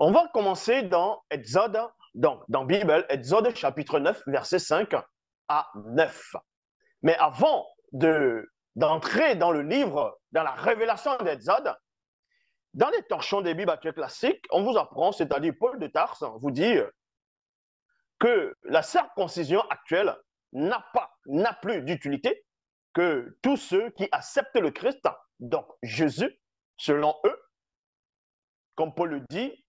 On va commencer dans Exode, donc dans Bible, Exode chapitre 9, verset 5 à 9. Mais avant d'entrer dans le livre, dans la révélation d'Exode, dans les torchons des Bibles actuelles classiques, on vous apprend, c'est-à-dire Paul de Tarse vous dit que la circoncision actuelle n'a plus d'utilité, que tous ceux qui acceptent le Christ, donc Jésus, selon eux, comme Paul le dit,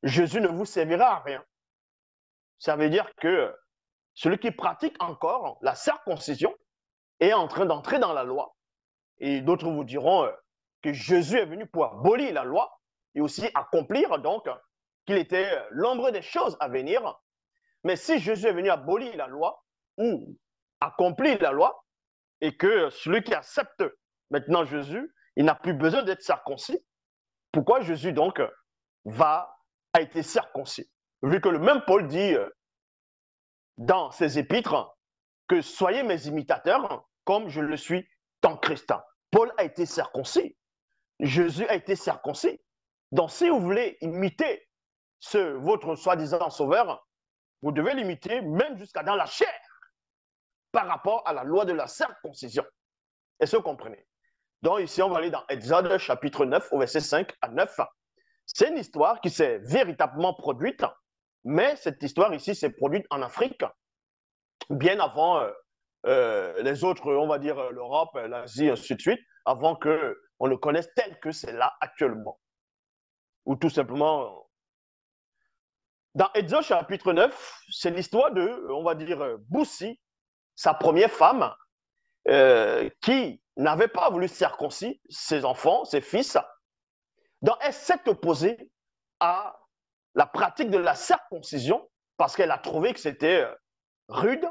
Jésus ne vous servira à rien. Ça veut dire que celui qui pratique encore la circoncision est en train d'entrer dans la loi. Et d'autres vous diront que Jésus est venu pour abolir la loi et aussi accomplir donc qu'il était l'ombre des choses à venir. Mais si Jésus est venu abolir la loi ou accomplir la loi et que celui qui accepte maintenant Jésus, il n'a plus besoin d'être circoncis, pourquoi Jésus donc a été circoncis? Vu que le même Paul dit dans ses épîtres que soyez mes imitateurs comme je le suis en Christ. Paul a été circoncis. Jésus a été circoncis. Donc si vous voulez imiter votre soi-disant sauveur, vous devez l'imiter même jusqu'à dans la chair par rapport à la loi de la circoncision. Est-ce que vous comprenez? Donc ici, on va aller dans Exode chapitre 9 au verset 5 à 9. C'est une histoire qui s'est véritablement produite, mais cette histoire ici s'est produite en Afrique, bien avant les autres, on va dire l'Europe, l'Asie, ainsi de suite, avant qu'on le connaisse tel que c'est là actuellement. Ou tout simplement, dans Exode chapitre 9, c'est l'histoire de, on va dire, Boussi, sa première femme, qui n'avait pas voulu circoncire ses enfants, ses fils. Donc, elle s'est opposée à la pratique de la circoncision parce qu'elle a trouvé que c'était rude,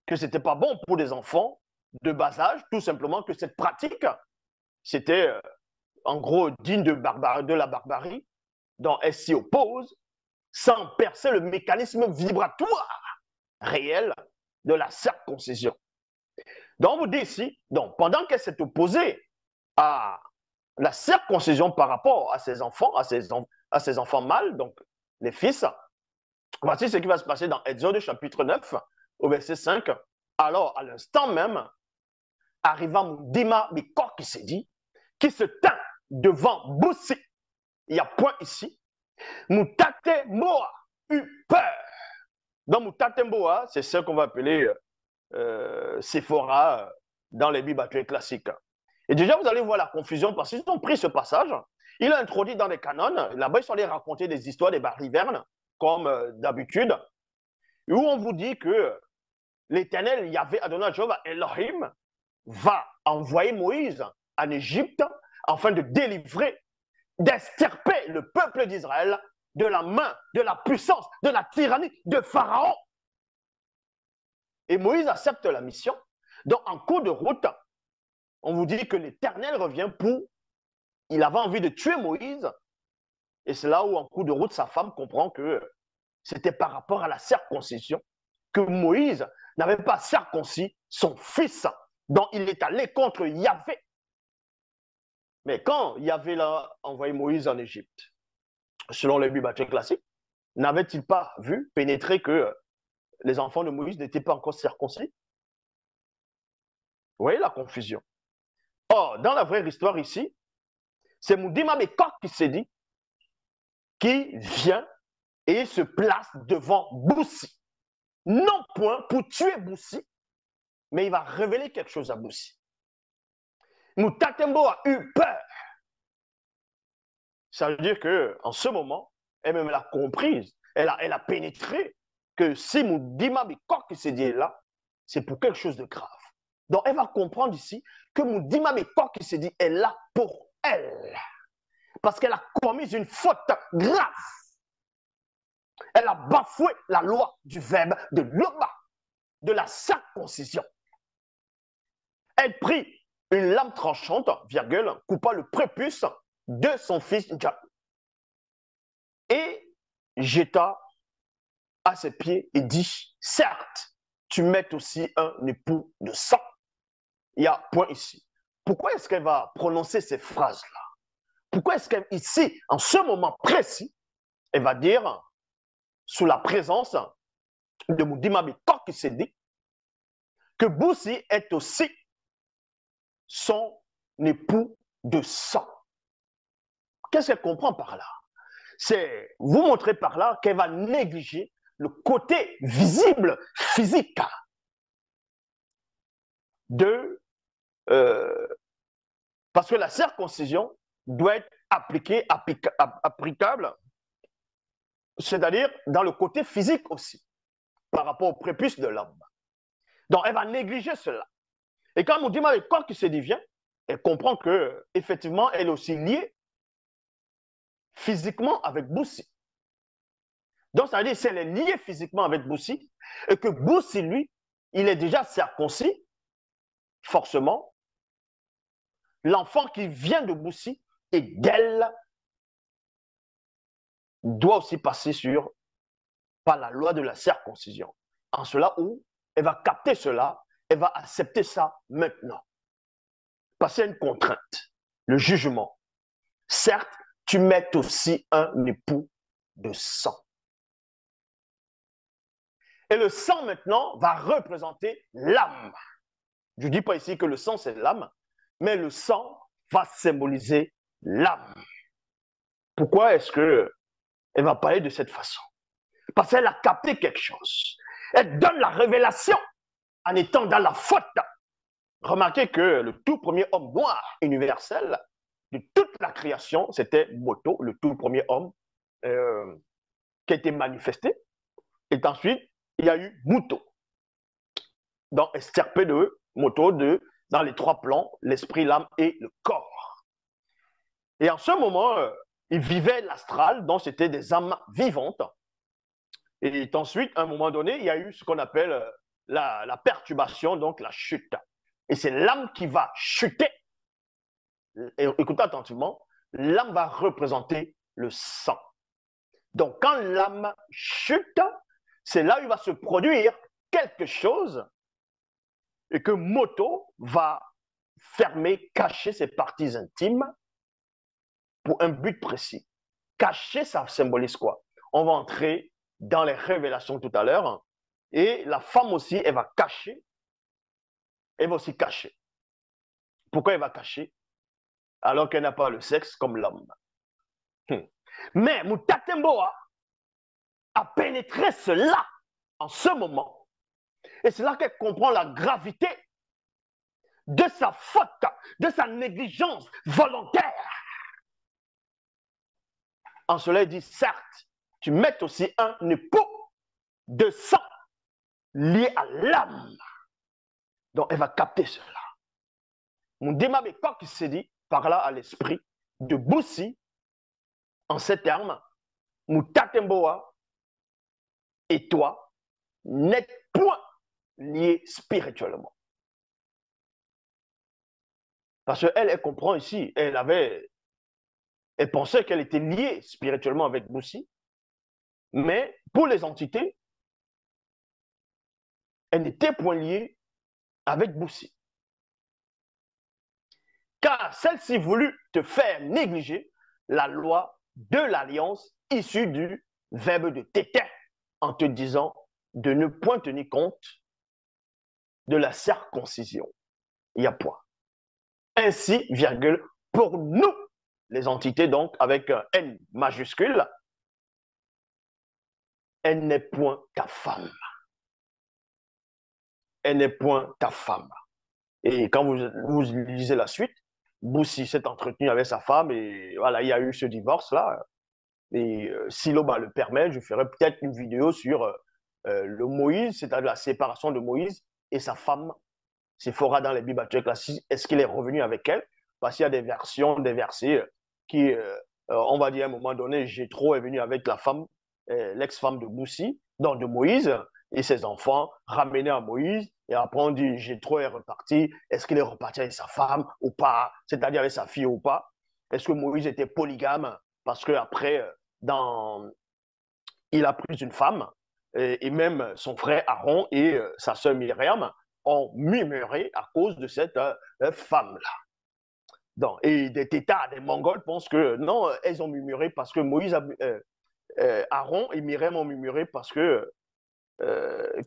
que ce n'était pas bon pour des enfants de bas âge, tout simplement que cette pratique, c'était en gros digne de la barbarie, dont elle s'y oppose sans percer le mécanisme vibratoire réel de la circoncision. Donc, on vous dit ici, donc, pendant qu'elle s'est opposée à la circoncision par rapport à ses enfants, à ses enfants mâles, donc les fils, voici ce qui va se passer dans Exode chapitre 9, au verset 5. Alors, à l'instant même, arriva Moudima Mikor qui s'est dit, qui se tint devant Boussi. Il y a point ici. Moutate Moa eut peur. Donc, Moutate Moa, c'est ce qu'on va appeler Séphora dans les Bibles actuelles classiques. Et déjà, vous allez voir la confusion parce qu'ils ont pris ce passage, il a introduit dans les canons, là-bas, ils sont allés raconter des histoires des balivernes, comme d'habitude, où on vous dit que l'Éternel, Yahvé Adonai Jéhovah Elohim, va envoyer Moïse en Égypte afin de délivrer, d'extirper le peuple d'Israël de la main, de la puissance, de la tyrannie de Pharaon. Et Moïse accepte la mission. Donc, en cours de route, on vous dit que l'Éternel revient il avait envie de tuer Moïse. Et c'est là où, en cours de route, sa femme comprend que c'était par rapport à la circoncision que Moïse n'avait pas circoncis son fils, dont il est allé contre Yahvé. Mais quand Yahvé l'a envoyé Moïse en Égypte, selon les Bibles classiques, n'avait-il pas vu pénétrer que les enfants de Moïse n'étaient pas encore circoncis? Vous voyez la confusion. Or, dans la vraie histoire ici, c'est Moudima Mekok qui s'est dit, qui vient et se place devant Boussi. Non point pour tuer Boussi, mais il va révéler quelque chose à Boussi. Moutatembo a eu peur. Ça veut dire qu'en ce moment, elle-même elle a compris, elle a pénétré que si Moudima Mekok qui s'est dit là, c'est pour quelque chose de grave. Donc, elle va comprendre ici que Moudima Mekok qui s'est dit est là pour elle. Parce qu'elle a commis une faute grave. Elle a bafoué la loi du verbe de l'Oba, de la circoncision. Elle prit une lame tranchante, virgule, coupa le prépuce de son fils Jacob et jeta à ses pieds et dit, certes, tu mets aussi un époux de sang. Il y a point ici. Pourquoi est-ce qu'elle va prononcer ces phrases-là? Pourquoi est-ce qu'ici, en ce moment précis, elle va dire, sous la présence de Moudimabe Kokisedi, que Boussi est aussi son époux de sang. Qu'est-ce qu'elle comprend par là? C'est vous montrer par là qu'elle va négliger le côté visible, physique de... parce que la circoncision doit être applicable, c'est-à-dire dans le côté physique aussi, par rapport au prépuce de l'homme. Donc, elle va négliger cela. Et quand on dit le corps qui se devient, elle comprend que effectivement, elle est aussi liée physiquement avec Boussi. Donc, ça veut dire qu'elle est liée physiquement avec Boussi et que Boussi, lui, il est déjà circoncis, forcément. L'enfant qui vient de Boussi et d'elle doit aussi passer par la loi de la circoncision. En cela où elle va capter cela, elle va accepter ça maintenant. Passer à une contrainte, le jugement. Certes, tu mets aussi un époux de sang. Et le sang maintenant va représenter l'âme. Je ne dis pas ici que le sang c'est l'âme, mais le sang va symboliser l'âme. Pourquoi est-ce qu'elle va parler de cette façon? Parce qu'elle a capté quelque chose. Elle donne la révélation en étant dans la faute. Remarquez que le tout premier homme noir universel de toute la création, c'était Moto, le tout premier homme qui a été manifesté. Et ensuite, il y a eu Muto. Donc, extirpé de Moto, dans les trois plans, l'esprit, l'âme et le corps. Et en ce moment, il vivait l'astral, donc c'était des âmes vivantes. Et ensuite, à un moment donné, il y a eu ce qu'on appelle la perturbation, donc la chute. Et c'est l'âme qui va chuter. Et écoutez attentivement, l'âme va représenter le sang. Donc, quand l'âme chute, c'est là où il va se produire quelque chose et que Moto va fermer, cacher ses parties intimes pour un but précis. Cacher, ça symbolise quoi? On va entrer dans les révélations tout à l'heure. Et la femme aussi, elle va cacher. Elle va aussi cacher. Pourquoi elle va cacher? Alors qu'elle n'a pas le sexe comme l'homme. Mais Moutatemboa a pénétré cela en ce moment. Et c'est là qu'elle comprend la gravité de sa faute, de sa négligence volontaire. En cela, il dit, certes, tu mets aussi un époux de sang lié à l'âme. Donc, elle va capter cela. Mon démabé, quoi qu'il s'est dit, par là à l'esprit de Boussi, en ces termes, Moutatemboa et toi n'êtes point liés spirituellement. Parce qu'elle, elle comprend ici, elle pensait qu'elle était liée spirituellement avec Boussi, mais pour les entités, elle n'était point liée avec Boussi. Car celle-ci voulut te faire négliger la loi de l'alliance issue du verbe de téter, en te disant de ne point tenir compte de la circoncision. Il y a point. Ainsi, virgule, pour nous, les entités, donc, avec un N majuscule, elle n'est point ta femme. Elle n'est point ta femme. Et quand vous lisez la suite, Boussi s'est entretenu avec sa femme et voilà, il y a eu ce divorce-là. Et si l'eau le permet, je ferai peut-être une vidéo sur le Moïse, c'est-à-dire la séparation de Moïse et sa femme, Séphora dans les Bibles classiques. Est-ce qu'il est revenu avec elle? Parce qu'il y a des versions, des versets qui, on va dire à un moment donné, Jéthro est venu avec la femme, l'ex-femme de Boussi, donc de Moïse, et ses enfants ramenés à Moïse. Et après, on dit Jéthro est reparti. Est-ce qu'il est reparti avec sa femme ou pas? C'est-à-dire avec sa fille ou pas? Est-ce que Moïse était polygame? Parce qu'après, il a pris une femme, et même son frère Aaron et sa sœur Myriam ont murmuré à cause de cette femme-là. Donc, et des Tétards, des Mongols pensent que non, elles ont murmuré parce que Moïse Aaron et Myriam ont murmuré parce que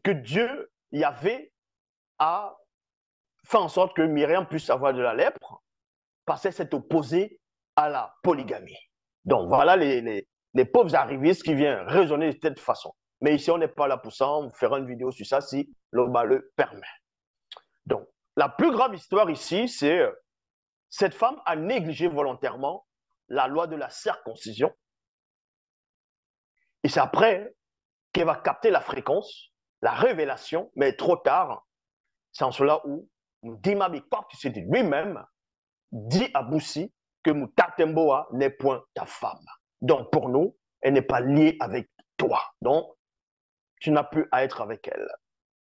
Dieu, Yahvé, a fait en sorte que Myriam puisse avoir de la lèpre parce qu'elle s'est opposée à la polygamie. Donc voilà les pauvres arrivistes qui viennent raisonner de cette façon. Mais ici, on n'est pas là pour ça. On fera une vidéo sur ça si l'Oba le permet. Donc, la plus grave histoire ici, c'est cette femme a négligé volontairement la loi de la circoncision. Et c'est après qu'elle va capter la fréquence, la révélation, mais trop tard. C'est en cela où Dimabi Kortisé lui-même dit à Boussi que Moutatemboa n'est point ta femme. Donc pour nous, elle n'est pas liée avec toi. Donc, tu n'as plus à être avec elle.